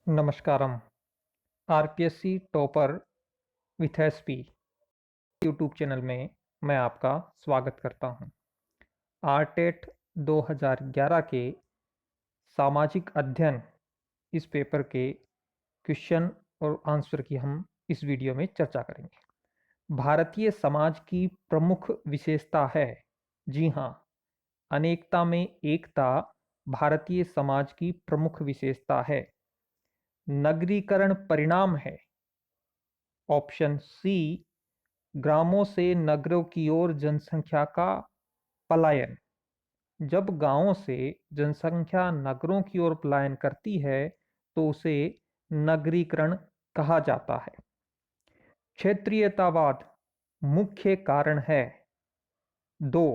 नमस्कारम। RPSC topper with SP YouTube channel में मैं आपका स्वागत करता हूं। आरटेट 2011 के सामाजिक अध्ययन इस पेपर के क्वेश्चन और आंसर की हम इस वीडियो में चर्चा करेंगे। भारतीय समाज की प्रमुख विशेषता है। जी हाँ, अनेकता में एकता भारतीय समाज की प्रमुख विशेषता है। नगरीकरण परिणाम है। ऑप्शन सी, ग्रामों से नगरों की ओर जनसंख्या का पलायन। जब गांवों से जनसंख्या नगरों की ओर पलायन करती है तो उसे नगरीकरण कहा जाता है। क्षेत्रीयतावाद मुख्य कारण है। दो,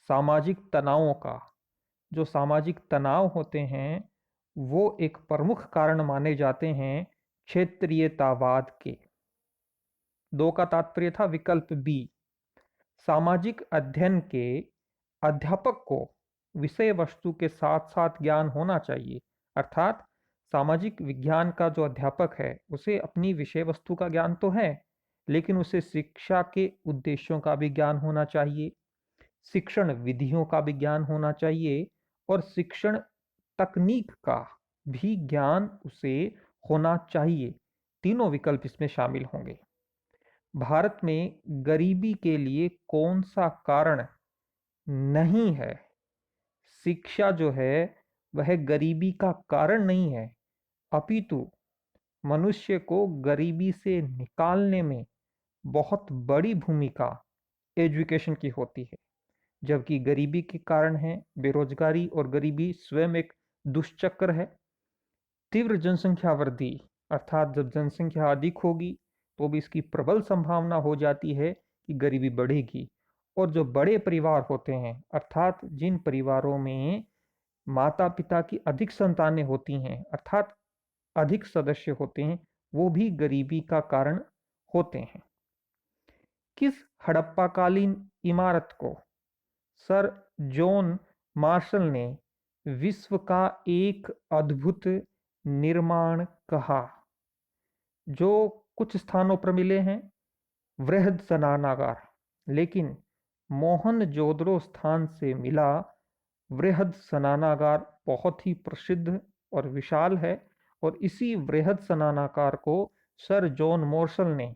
सामाजिक तनावों का। जो सामाजिक तनाव होते हैं वो एक प्रमुख कारण माने जाते हैं क्षेत्रीयतावाद के। दो का तात्पर्य था विकल्प बी। सामाजिक अध्ययन के अध्यापक को विषय वस्तु के साथ साथ ज्ञान होना चाहिए। अर्थात सामाजिक विज्ञान का जो अध्यापक है उसे अपनी विषय वस्तु का ज्ञान तो है, लेकिन उसे शिक्षा के उद्देश्यों का भी ज्ञान होना चाहिए, शिक्षण विधियों का भी ज्ञान होना चाहिए और शिक्षण तकनीक का भी ज्ञान उसे होना चाहिए। तीनों विकल्प इसमें शामिल होंगे। भारत में गरीबी के लिए कौन सा कारण नहीं है? शिक्षा जो है वह गरीबी का कारण नहीं है, अपितु मनुष्य को गरीबी से निकालने में बहुत बड़ी भूमिका एजुकेशन की होती है। जबकि गरीबी के कारण है बेरोजगारी, और गरीबी स्वयं एक दुष्चक्र है। तीव्र जनसंख्या वृद्धि, अर्थात जब जनसंख्या अधिक होगी तो भी इसकी प्रबल संभावना हो जाती है कि गरीबी बढ़ेगी। और जो बड़े परिवार होते हैं, अर्थात जिन परिवारों में माता पिता की अधिक संतानें होती हैं, अर्थात अधिक सदस्य होते हैं, वो भी गरीबी का कारण होते हैं। किस हड़प्पाकालीन इमारत को सर जॉन मार्शल ने विश्व का एक अद्भुत निर्माण कहा? जो कुछ स्थानों पर मिले हैं वृहद स्नानागार, लेकिन मोहनजोदड़ो स्थान से मिला वृहद स्नानागार बहुत ही प्रसिद्ध और विशाल है, और इसी वृहद स्नानागार को सर जॉन मार्शल ने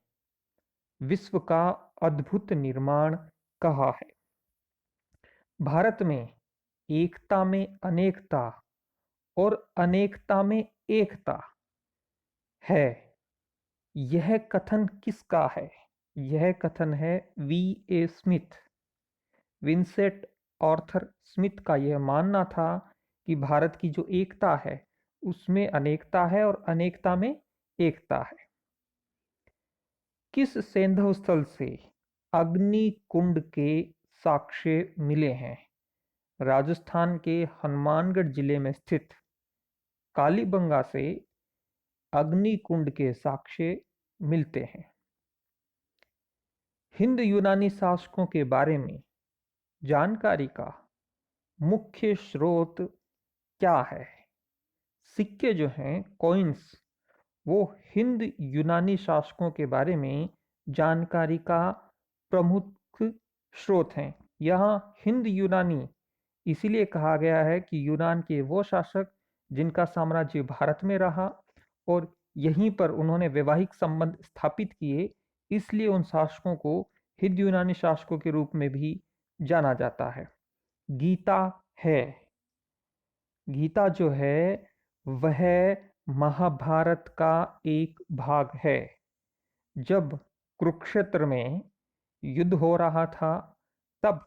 विश्व का अद्भुत निर्माण कहा है। भारत में एकता में अनेकता और अनेकता में एकता है, यह कथन किसका है? यह कथन है V A Smith. Vincent Arthur Smith का यह मानना था कि भारत की जो एकता है उसमें अनेकता है और अनेकता में एकता है। किस सैंधव स्थल से अग्नि कुंड के साक्ष्य मिले हैं? राजस्थान के हनुमानगढ़ जिले में स्थित कालीबंगा से अग्नि कुंड के साक्ष्य मिलते हैं। हिंद यूनानी शासकों के बारे में जानकारी का मुख्य स्रोत क्या है? सिक्के जो हैं, कॉइन्स, वो हिंद यूनानी शासकों के बारे में जानकारी का प्रमुख स्रोत हैं। यहाँ हिंद यूनानी इसीलिए कहा गया है कि यूनान के वो शासक जिनका साम्राज्य भारत में रहा और यहीं पर उन्होंने वैवाहिक संबंध स्थापित किए, इसलिए उन शासकों को हिंद यूनानी शासकों के रूप में भी जाना जाता है। गीता है, गीता जो है वह महाभारत का एक भाग है। जब कुरुक्षेत्र में युद्ध हो रहा था तब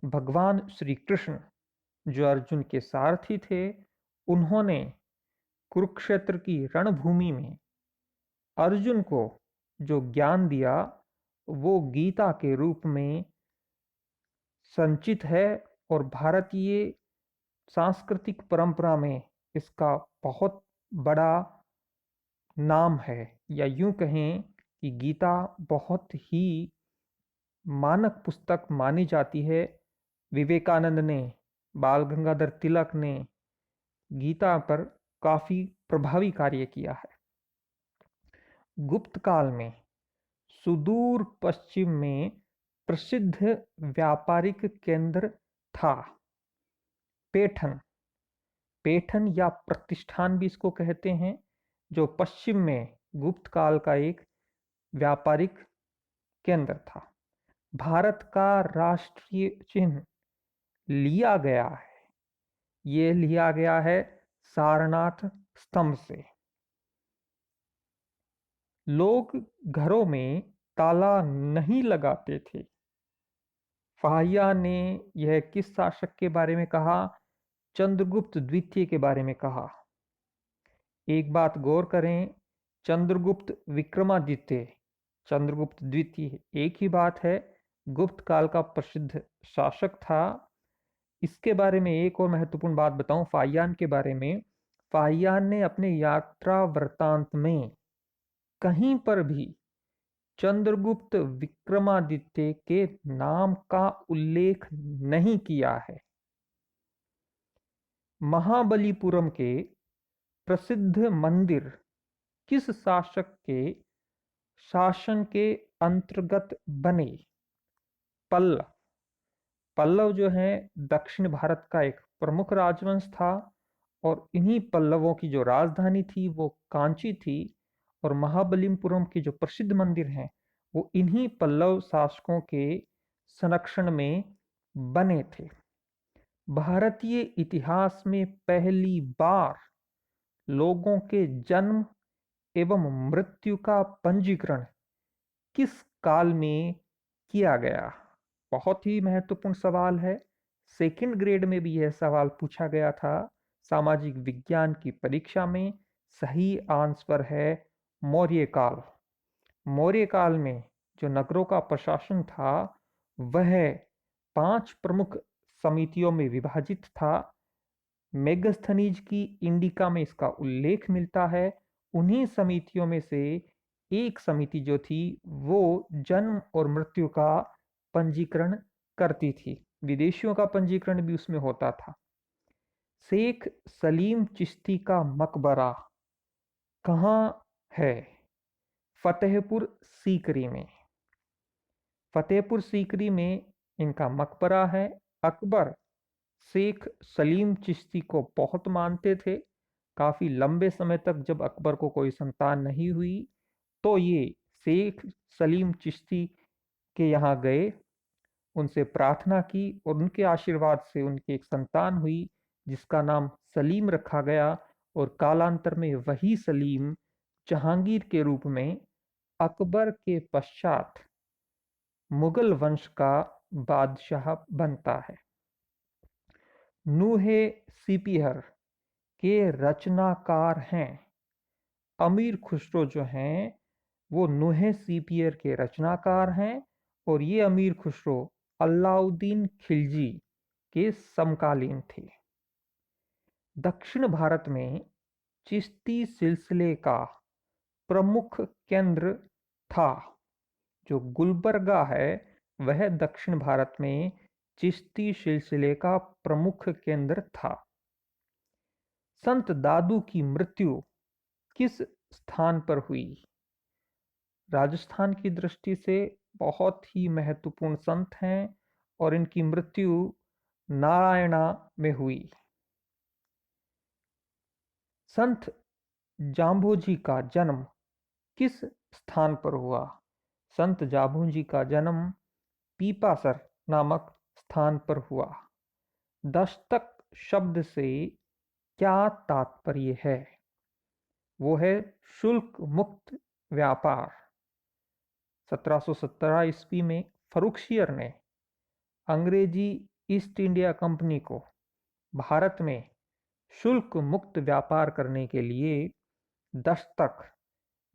भगवान श्री कृष्ण जो अर्जुन के सारथी थे, उन्होंने कुरुक्षेत्र की रणभूमि में अर्जुन को जो ज्ञान दिया वो गीता के रूप में संचित है, और भारतीय सांस्कृतिक परंपरा में इसका बहुत बड़ा नाम है। या यूं कहें कि गीता बहुत ही मानक पुस्तक मानी जाती है। विवेकानंद ने, बाल गंगाधर तिलक ने गीता पर काफी प्रभावी कार्य किया है। गुप्त काल में सुदूर पश्चिम में प्रसिद्ध व्यापारिक केंद्र था पैठन। पैठन या प्रतिष्ठान भी इसको कहते हैं, जो पश्चिम में गुप्त काल का एक व्यापारिक केंद्र था। भारत का राष्ट्रीय चिन्ह लिया गया है, ये लिया गया है सारनाथ स्तंभ से। लोग घरों में ताला नहीं लगाते थे। फाहिया ने यह किस शासक के बारे में कहा? चंद्रगुप्त द्वितीय के बारे में कहा। एक बात गौर करें, चंद्रगुप्त विक्रमादित्य, चंद्रगुप्त द्वितीय एक ही बात है। गुप्त काल का प्रसिद्ध शासक था। इसके बारे में एक और महत्वपूर्ण बात बताऊं फाहियान के बारे में। फाहियान ने अपने यात्रा वृत्तांत में कहीं पर भी चंद्रगुप्त विक्रमादित्य के नाम का उल्लेख नहीं किया है। महाबलीपुरम के प्रसिद्ध मंदिर किस शासक के शासन के अंतर्गत बने? पल्लव। पल्लव जो है दक्षिण भारत का एक प्रमुख राजवंश था, और इन्हीं पल्लवों की जो राजधानी थी वो कांची थी, और महाबलीपुरम के जो प्रसिद्ध मंदिर हैं वो इन्हीं पल्लव शासकों के संरक्षण में बने थे। भारतीय इतिहास में पहली बार लोगों के जन्म एवं मृत्यु का पंजीकरण किस काल में किया गया? बहुत ही महत्वपूर्ण सवाल है। सेकंड ग्रेड में भी यह सवाल पूछा गया था सामाजिक विज्ञान की परीक्षा में। सही आंसर है मौर्य काल। मौर्य काल में जो नगरों का प्रशासन था वह 5 प्रमुख समितियों में विभाजित था। मेगस्थनीज की इंडिका में इसका उल्लेख मिलता है। उन्हीं समितियों में से एक समिति जो थी वो जन्म और मृत्यु का पंजीकरण करती थी। विदेशियों का पंजीकरण भी उसमें होता था। शेख सलीम चिश्ती का मकबरा कहाँ है? फतेहपुर सीकरी में। फतेहपुर सीकरी में इनका मकबरा है। अकबर शेख सलीम चिश्ती को बहुत मानते थे। काफी लंबे समय तक जब अकबर को कोई संतान नहीं हुई तो ये शेख सलीम चिश्ती के यहाँ गए, उनसे प्रार्थना की और उनके आशीर्वाद से उनकी एक संतान हुई जिसका नाम सलीम रखा गया। और कालांतर में वही सलीम जहांगीर के रूप में अकबर के पश्चात मुगल वंश का बादशाह बनता है। नूहे सीपीहर के रचनाकार हैं अमीर खुसरो जो हैं वो नूहे सीपीहर के रचनाकार हैं, और ये अमीर खुसरो अलाउद्दीन खिलजी के समकालीन थे। दक्षिण भारत में चिश्ती सिलसिले का प्रमुख केंद्र था। जो गुलबर्गा है वह दक्षिण भारत में चिश्ती सिलसिले का प्रमुख केंद्र था। संत दादू की मृत्यु किस स्थान पर हुई? राजस्थान की दृष्टि से बहुत ही महत्वपूर्ण संत हैं और इनकी मृत्यु नारायणा में हुई। संत जाम्बोजी का जन्म किस स्थान पर हुआ? संत जाम्बोजी का जन्म पीपासर नामक स्थान पर हुआ। दस्तक शब्द से क्या तात्पर्य है? वो है शुल्क मुक्त व्यापार। 1717 ईस्वी में फरुखसियर ने अंग्रेजी ईस्ट इंडिया कंपनी को भारत में शुल्क मुक्त व्यापार करने के लिए दस्तक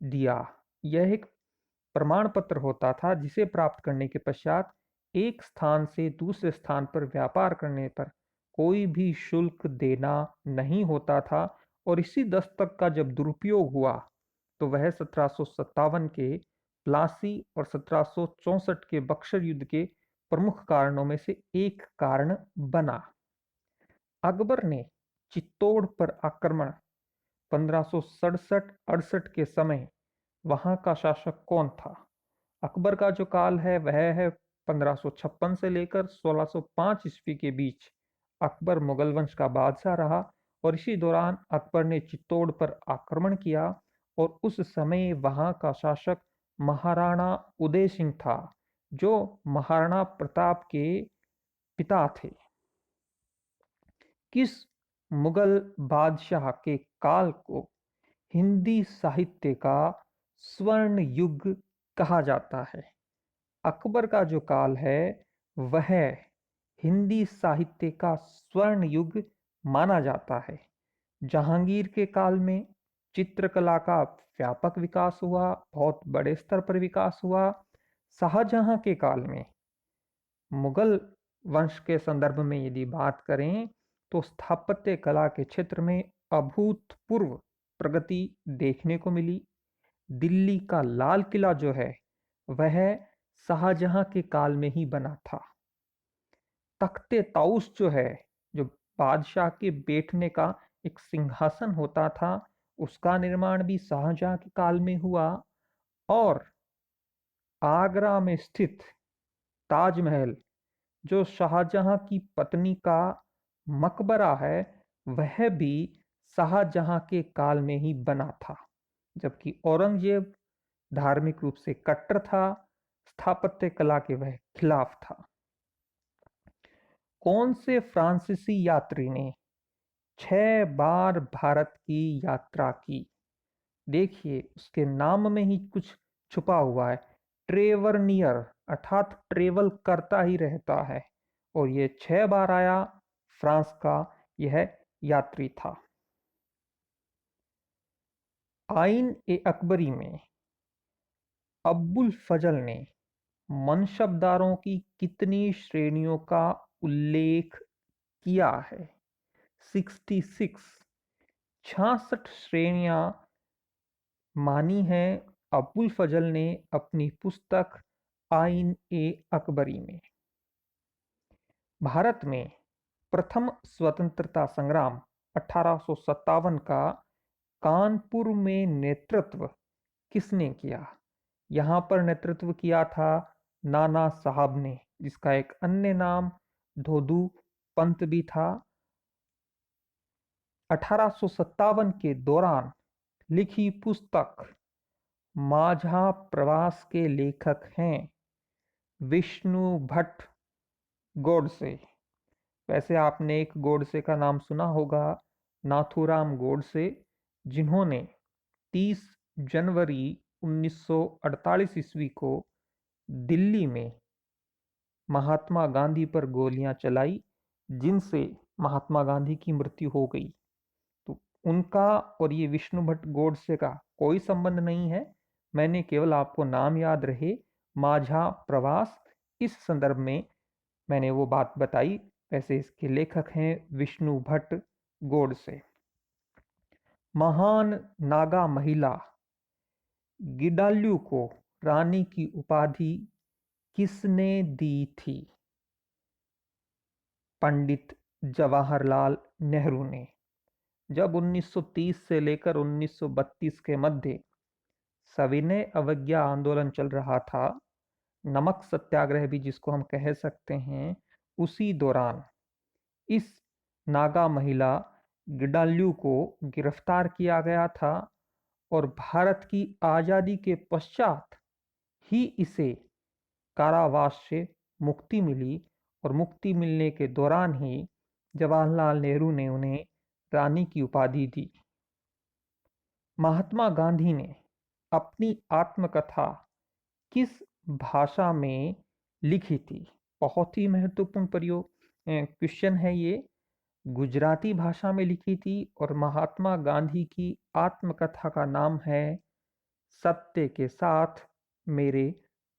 दिया। यह एक प्रमाण पत्र होता था जिसे प्राप्त करने के पश्चात एक स्थान से दूसरे स्थान पर व्यापार करने पर कोई भी शुल्क देना नहीं होता था। और इसी दस्तक का जब दुरुपयोग हुआ तो वह 1757 के प्लासी और 1764 के बक्सर युद्ध के प्रमुख कारणों में से एक कारण बना। अकबर ने चित्तौड़ पर आक्रमण 1567-68 के समय वहाँ का शासक कौन था? अकबर का जो काल है वह है 1556 से लेकर 1605 ईस्वी के बीच। अकबर मुगल वंश का बादशाह रहा और इसी दौरान अकबर ने चित्तौड़ पर आक्रमण किया और उस समय वहाँ का शासक महाराणा उदय सिंह था, जो महाराणा प्रताप के पिता थे। किस मुगल बादशाह के काल को हिंदी साहित्य का स्वर्ण युग कहा जाता है? अकबर का जो काल है वह हिंदी साहित्य का स्वर्ण युग माना जाता है। जहांगीर के काल में चित्रकला का व्यापक विकास हुआ, बहुत बड़े स्तर पर विकास हुआ। शाहजहां के काल में मुगल वंश के संदर्भ में यदि बात करें तो स्थापत्य कला के क्षेत्र में अभूतपूर्व प्रगति देखने को मिली। दिल्ली का लाल किला जो है वह शाहजहां के काल में ही बना था। तख्ते ताउस जो है, जो बादशाह के बैठने का एक सिंहासन होता था, उसका निर्माण भी शाहजहां के काल में हुआ। और आगरा में स्थित ताजमहल, जो शाहजहां की पत्नी का मकबरा है, वह भी शाहजहां के काल में ही बना था। जबकि औरंगजेब धार्मिक रूप से कट्टर था, स्थापत्य कला के वह खिलाफ था। कौन से फ्रांसीसी यात्री ने 6 बार भारत की यात्रा की? देखिए, उसके नाम में ही कुछ छुपा हुआ है। ट्रेवरनियर, अर्थात ट्रेवल करता ही रहता है, और ये 6 बार आया। फ्रांस का यह यात्री था। आइन ए अकबरी में अब्बुल फजल ने मनशबदारों की कितनी श्रेणियों का उल्लेख किया है? 66। 66 श्रेणियां मानी हैं अब्बुल फजल ने अपनी पुस्तक आइन ए अकबरी में। भारत में प्रथम स्वतंत्रता संग्राम 1857 का कानपुर में नेतृत्व किसने किया? यहाँ पर नेतृत्व किया था नाना साहब ने, जिसका एक अन्य नाम धोदू पंत भी था। 1857 के दौरान लिखी पुस्तक माझा प्रवास के लेखक हैं विष्णु भट्ट गोडसे। वैसे आपने एक गोडसे का नाम सुना होगा, नाथूराम गोडसे, जिन्होंने 30 जनवरी 1948 ईस्वी को दिल्ली में महात्मा गांधी पर गोलियां चलाई, जिनसे महात्मा गांधी की मृत्यु हो गई। तो उनका और ये विष्णु भट्ट गोडसे का कोई संबंध नहीं है। मैंने केवल आपको नाम याद रहे माझा प्रवास, इस संदर्भ में मैंने वो बात बताई। वैसे इसके लेखक हैं विष्णु भट्ट गोडसे। महान नागा महिला गिडाल्यू को रानी की उपाधि किसने दी थी? पंडित जवाहरलाल नेहरू ने। जब 1930 से लेकर 1932 के मध्य सविनय अवज्ञा आंदोलन चल रहा था, नमक सत्याग्रह भी जिसको हम कह सकते हैं, उसी दौरान इस नागा महिला गिडाल्यू को गिरफ्तार किया गया था और भारत की आज़ादी के पश्चात ही इसे कारावास से मुक्ति मिली, और मुक्ति मिलने के दौरान ही जवाहरलाल नेहरू ने उन्हें रानी की उपाधि दी। महात्मा गांधी ने अपनी आत्मकथा किस भाषा में लिखी थी? बहुत ही महत्वपूर्ण क्वेश्चन है ये। गुजराती भाषा में लिखी थी, और महात्मा गांधी की आत्मकथा का नाम है सत्य के साथ मेरे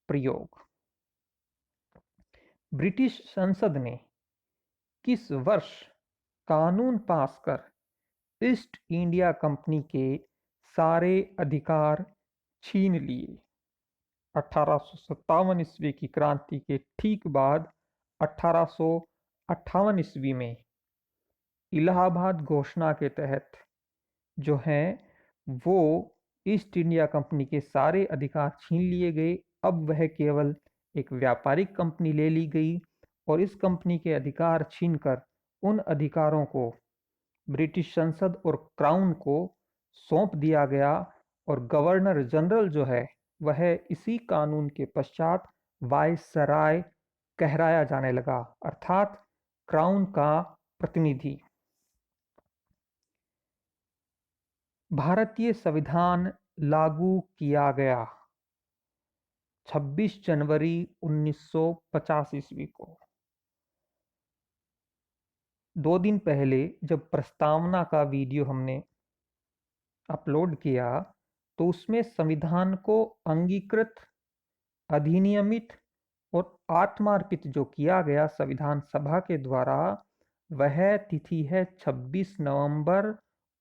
प्रयोग। ब्रिटिश संसद ने किस वर्ष कानून पास कर ईस्ट इंडिया कंपनी के सारे अधिकार छीन लिए? 1857 ईस्वी की क्रांति के ठीक बाद 1858 ईस्वी में इलाहाबाद घोषणा के तहत जो हैं वो ईस्ट इंडिया कंपनी के सारे अधिकार छीन लिए गए। अब वह केवल एक व्यापारिक कंपनी ले ली गई और इस कंपनी के अधिकार छीनकर उन अधिकारों को ब्रिटिश संसद और क्राउन को सौंप दिया गया और गवर्नर जनरल जो है वह इसी कानून के पश्चात वायसराय कहराया जाने लगा, अर्थात क्राउन का प्रतिनिधि। भारतीय संविधान लागू किया गया 26 जनवरी 1950 ईस्वी को। 2 दिन पहले जब प्रस्तावना का वीडियो हमने अपलोड किया तो उसमें संविधान को अंगीकृत, अधिनियमित और आत्मार्पित जो किया गया संविधान सभा के द्वारा, वह तिथि है 26 नवंबर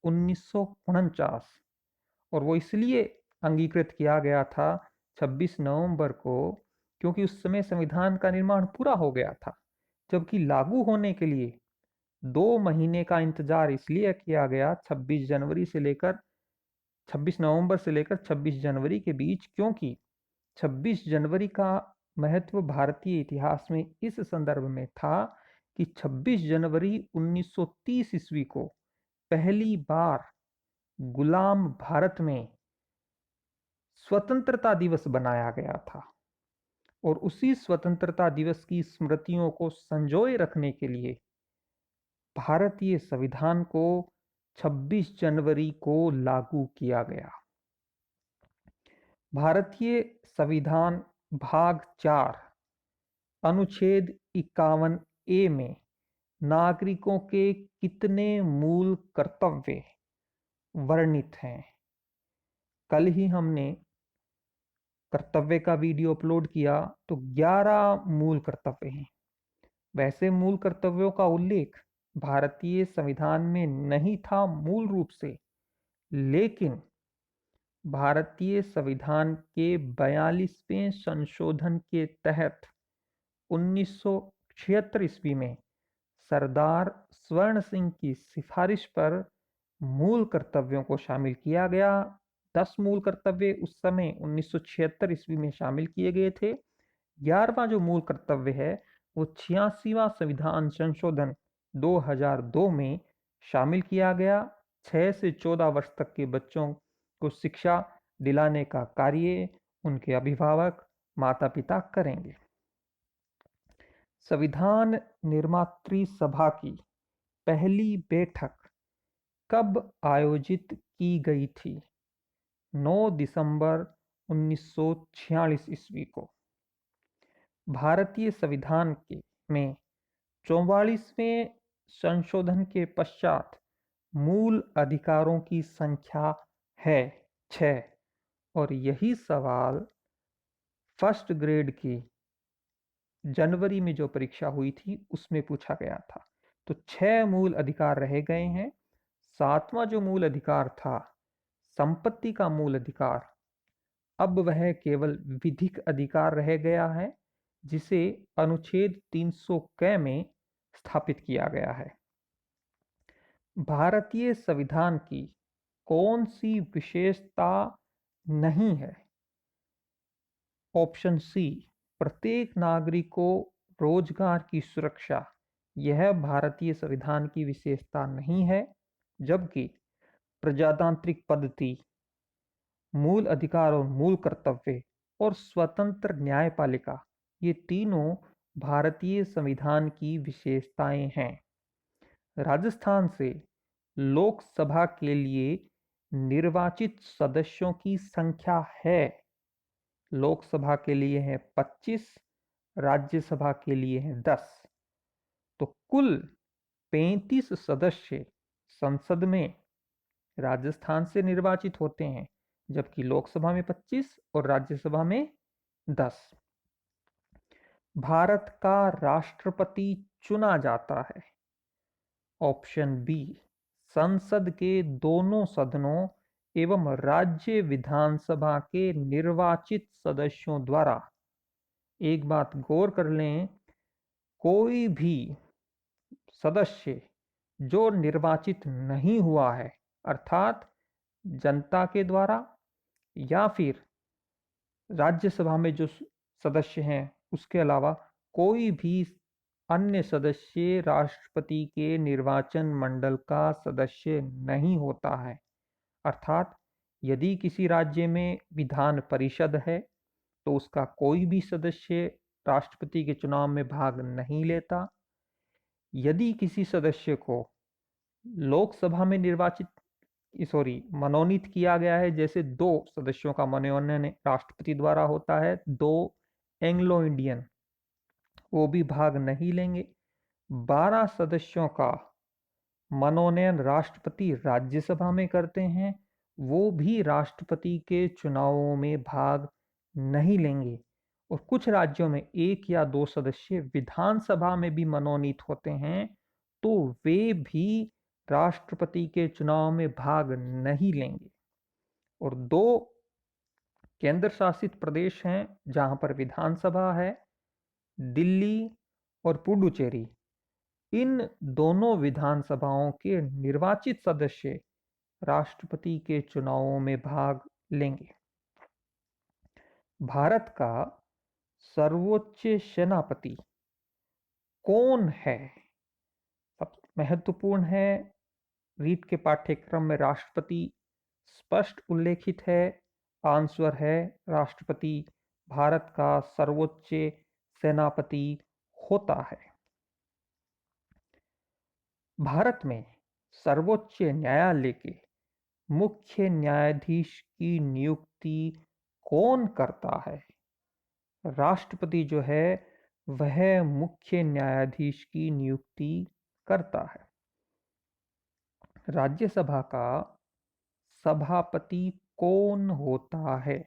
1949। और वो इसलिए अंगीकृत किया गया था 26 नवंबर को क्योंकि उस समय संविधान का निर्माण पूरा हो गया था, जबकि लागू होने के लिए 2 महीने का इंतजार इसलिए किया गया 26 नवंबर से लेकर 26 जनवरी के बीच, क्योंकि 26 जनवरी का महत्व भारतीय इतिहास में इस संदर्भ में था कि 26 जनवरी 1930 ईस्वी को पहली बार गुलाम भारत में स्वतंत्रता दिवस बनाया गया था और उसी स्वतंत्रता दिवस की स्मृतियों को संजोए रखने के लिए भारतीय संविधान को 26 जनवरी को लागू किया गया। भारतीय संविधान भाग 4 अनुच्छेद 51 ए में नागरिकों के कितने मूल कर्तव्य वर्णित हैं? कल ही हमने कर्तव्य का वीडियो अपलोड किया तो 11 मूल कर्तव्य हैं। वैसे मूल कर्तव्यों का उल्लेख भारतीय संविधान में नहीं था मूल रूप से, लेकिन भारतीय संविधान के 42वें संशोधन के तहत 1976 ईस्वी में सरदार स्वर्ण सिंह की सिफारिश पर मूल कर्तव्यों को शामिल किया गया। 10 मूल कर्तव्य उस समय 1976 ईस्वी में शामिल किए गए थे। 11वां जो मूल कर्तव्य है वो 86वां संविधान संशोधन 2002 में शामिल किया गया। 6 से 14 वर्ष तक के बच्चों को शिक्षा दिलाने का कार्य उनके अभिभावक माता पिता करेंगे। संविधान निर्मात्री सभा की पहली बैठक कब आयोजित की गई थी? 9 दिसंबर 1946 ईस्वी को। भारतीय संविधान में 44वें संशोधन के पश्चात मूल अधिकारों की संख्या है 6 और यही सवाल फर्स्ट ग्रेड की जनवरी में जो परीक्षा हुई थी उसमें पूछा गया था। तो 6 मूल अधिकार रह गए हैं। 7वां जो मूल अधिकार था संपत्ति का मूल अधिकार, अब वह केवल विधिक अधिकार रह गया है जिसे अनुच्छेद 300 क में स्थापित किया गया है। भारतीय संविधान की कौन सी विशेषता नहीं है? ऑप्शन सी, प्रत्येक नागरिक को रोजगार की सुरक्षा, यह भारतीय संविधान की विशेषता नहीं है, जबकि प्रजातांत्रिक पद्धति, मूल अधिकार और मूल कर्तव्य और स्वतंत्र न्यायपालिका, ये तीनों भारतीय संविधान की विशेषताएं हैं। राजस्थान से लोकसभा के लिए निर्वाचित सदस्यों की संख्या है, लोकसभा के लिए है 25, राज्यसभा के लिए है 10। तो कुल 35 सदस्य संसद में राजस्थान से निर्वाचित होते हैं, जबकि लोकसभा में 25 और राज्यसभा में 10। भारत का राष्ट्रपति चुना जाता है। ऑप्शन बी, संसद के दोनों सदनों एवं राज्य विधानसभा के निर्वाचित सदस्यों द्वारा। एक बात गौर कर लें, कोई भी सदस्य जो निर्वाचित नहीं हुआ है, अर्थात जनता के द्वारा या फिर राज्यसभा में जो सदस्य हैं उसके अलावा कोई भी अन्य सदस्य राष्ट्रपति के निर्वाचन मंडल का सदस्य नहीं होता है। अर्थात यदि किसी राज्य में विधान परिषद है तो उसका कोई भी सदस्य राष्ट्रपति के चुनाव में भाग नहीं लेता। यदि किसी सदस्य को लोकसभा में मनोनीत किया गया है, जैसे 2 सदस्यों का मनोनयन राष्ट्रपति द्वारा होता है, 2 एंग्लो इंडियन, वो भी भाग नहीं लेंगे। 12 सदस्यों का मनोनयन राष्ट्रपति राज्यसभा में करते हैं, वो भी राष्ट्रपति के चुनावों में भाग नहीं लेंगे। और कुछ राज्यों में 1 या 2 सदस्य विधानसभा में भी मनोनीत होते हैं, तो वे भी राष्ट्रपति के चुनाव में भाग नहीं लेंगे। और 2 केंद्र शासित प्रदेश हैं जहां पर विधानसभा है, दिल्ली और पुडुचेरी। इन दोनों विधानसभाओं के निर्वाचित सदस्य राष्ट्रपति के चुनावों में भाग लेंगे। भारत का सर्वोच्च सेनापति कौन है? सब महत्वपूर्ण है। रीट के पाठ्यक्रम में राष्ट्रपति स्पष्ट उल्लेखित है। आंसर है राष्ट्रपति भारत का सर्वोच्च सेनापति होता है। भारत में सर्वोच्च न्यायालय के मुख्य न्यायाधीश की नियुक्ति कौन करता है? राष्ट्रपति जो है वह मुख्य न्यायाधीश की नियुक्ति करता है। राज्यसभा का सभापति कौन होता है?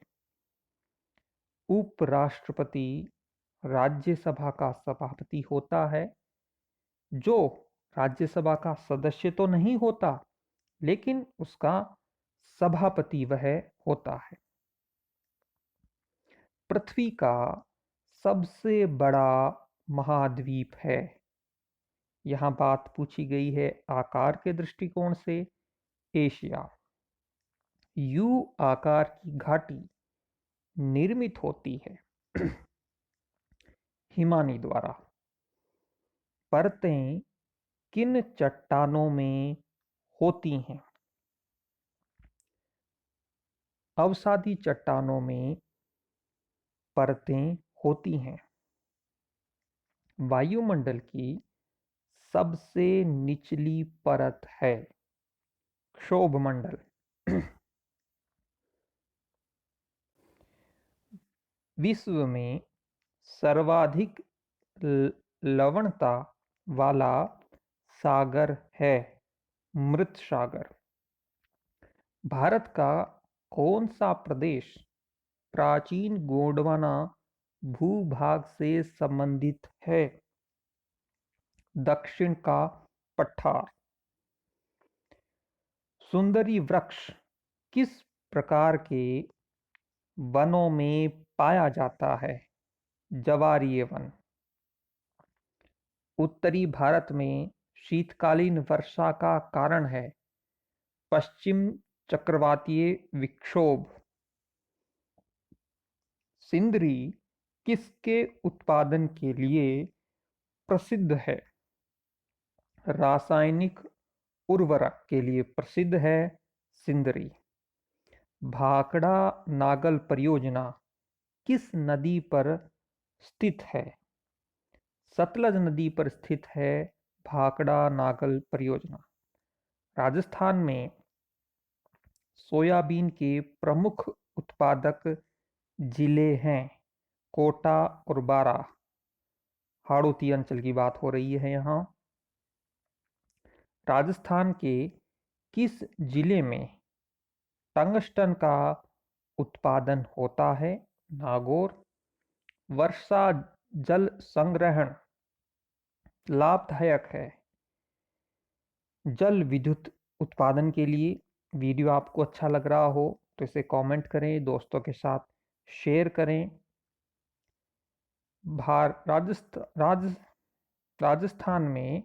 उपराष्ट्रपति राज्यसभा का सभापति होता है, जो राज्यसभा का सदस्य तो नहीं होता लेकिन उसका सभापति वह होता है। पृथ्वी का सबसे बड़ा महाद्वीप है। यहां बात पूछी गई है आकार के दृष्टिकोण से। एशिया। यू आकार की घाटी निर्मित होती है हिमानी द्वारा। परतें किन चट्टानों में होती हैं? अवसादी चट्टानों में परतें होती हैं। वायुमंडल की सबसे निचली परत है क्षोभ मंडल। विश्व में सर्वाधिक लवणता वाला सागर है मृत सागर। भारत का कौन सा प्रदेश प्राचीन गोंडवाना भूभाग से संबंधित है? दक्षिण का पठार। सुंदरी वृक्ष किस प्रकार के वनों में पाया जाता है? जवारीय वन। उत्तरी भारत में शीतकालीन वर्षा का कारण है पश्चिम चक्रवातीय विक्षोभ। सिंदरी किसके उत्पादन के लिए प्रसिद्ध है? रासायनिक उर्वरक के लिए प्रसिद्ध है सिंदरी। भाखड़ा नागल परियोजना किस नदी पर स्थित है? सतलज नदी पर स्थित है भाखड़ा नागल परियोजना। राजस्थान में सोयाबीन के प्रमुख उत्पादक जिले हैं कोटा और बारां। हाड़ौती अंचल की बात हो रही है यहाँ। राजस्थान के किस जिले में टंगस्टन का उत्पादन होता है? नागौर। वर्षा जल संग्रहण लाभदायक है जल विद्युत उत्पादन के लिए। वीडियो आपको अच्छा लग रहा हो तो इसे कमेंट करें, दोस्तों के साथ शेयर करें। राजस्थान में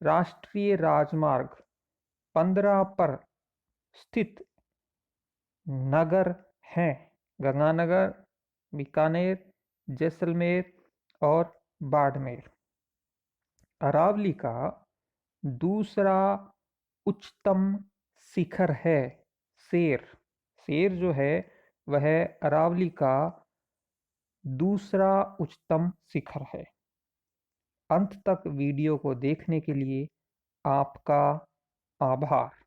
राष्ट्रीय राजमार्ग 15 पर स्थित नगर हैं गंगानगर, बीकानेर, जैसलमेर और बाड़मेर। अरावली का दूसरा उच्चतम शिखर है शेर। शेर जो है वह अरावली का दूसरा उच्चतम शिखर है। अंत तक वीडियो को देखने के लिए आपका आभार।